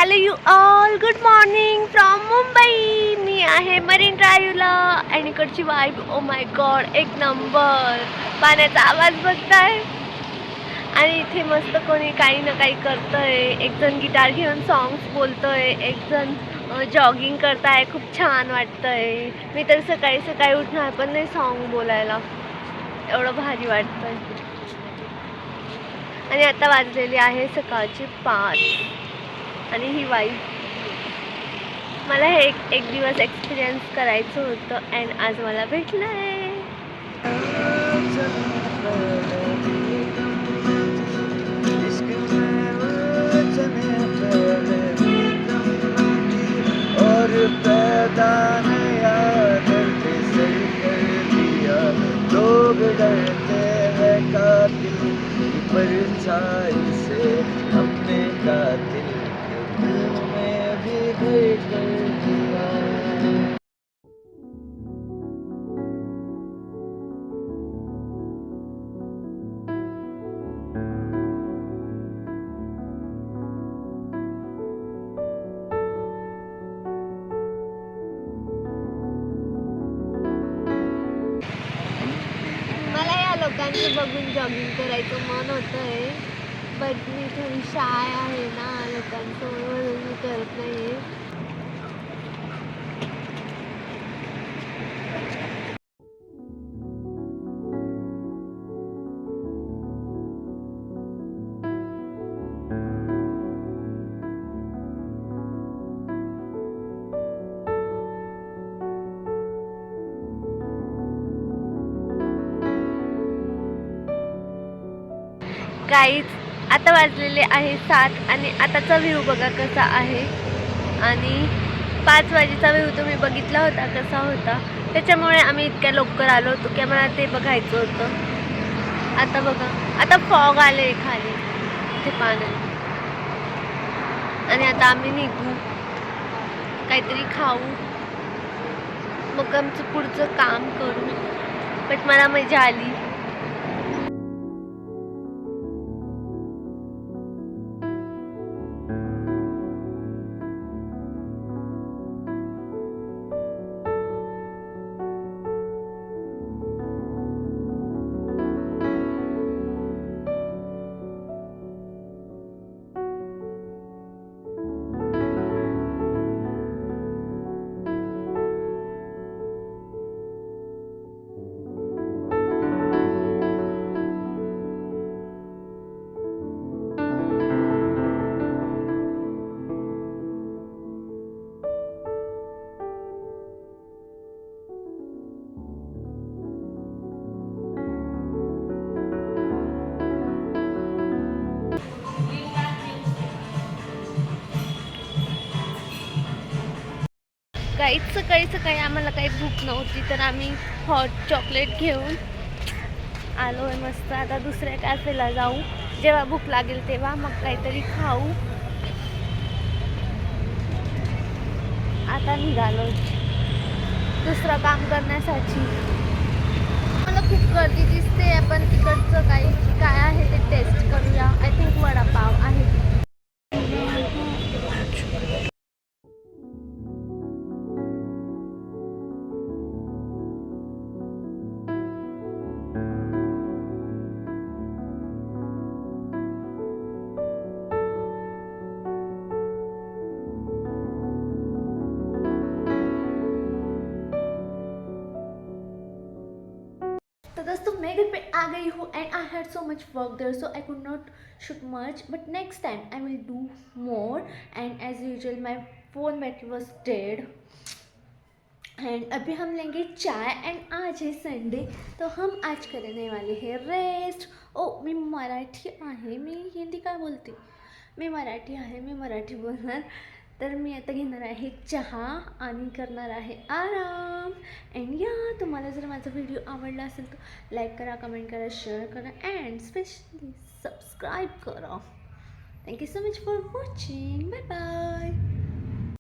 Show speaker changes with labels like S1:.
S1: Hello you all, good morning from Mumbai. मी आहे marine ड्राईव्हला आणि इकडची वाईब ओ माय गॉड एक नंबर. पाण्याचा आवाज बघताय आणि इथे मस्त कोणी काही ना काही करतंय. एक जण गिटार घेऊन सॉंग्स बोलतोय, एक जण जॉगिंग करताय. खूप छान वाटतंय. मी तर सकाळी सकाळी उठणार पण नाही सॉन्ग बोलायला, एवढं भारी वाटतंय. आणि आता वाजलेली आहे सकाळची 5 आणि ही वाईब मला हे एक दिवस एक्सपिरियन्स करायचं होतं अँड आज मला भेटलं आहे.
S2: लोग डरते हैं कातिल की परछाई से, अपने कातिल के दिल में भी घर कर दिया.
S1: मला या लोकांचं बघून जॉगिंग करायचं मन होतंय, बट मी थोडी शाय आहे ना लोकांसमोर, म्हणून मी करत नाही आहे. गाईज आता वाजलेले आहे 7 आणि आताचा व्ह्यू बघा कसा आहे. आणि 5 वाजेचा व्ह्यू तुम्ही बघितला होता कसा होता, त्याच्यामुळे आम्ही इतक्या लवकर आलो होतो की आम्हाला ते बघायचं होतं. आता बघा, आता फॉग आले खाली ते पाण्यात. आणि आता आम्ही निघू, काहीतरी खाऊ, मग आमचं पुढचं काम करू. बट मला मजा आली. काहीच सकाळी सकाळी आम्हाला काही भूक नव्हती, तर आम्ही हॉट चॉकलेट घेऊन आलो आहे मस्त. आता दुसऱ्या कॅफेला जाऊ, जेव्हा भूक लागेल तेव्हा मग काहीतरी खाऊ. आता निघालो दुसरं काम करण्यासाठी. मला खूप गर्दी दिसते, आपण तिकडचं काही काय आहे ते टेस्ट करूया. आय थिंक वडापाव आहे. तो दोस्तों मैं घर पे आ गई हूँ and I had so much work there, so I could not shoot much, but next time I will do more. And as usual my phone battery was dead. And अभी हम लेंगे चाय. एंड आज है संडे, तो हम आज करने वाले हैं रेस्ट. ओ मी मराठी आहे, मी हिंदी काय बोलते, मी मराठी आहे, मी मराठी बोलणार. तर मी आता घेणार आहे चहा आणि करणार आहे आराम. अँड या, तुम्हाला जर माझा व्हिडिओ आवडला असेल तर लाईक करा, कमेंट करा, शेअर करा अँड स्पेशली सबस्क्राईब करा. Thank you so much for watching. Bye bye.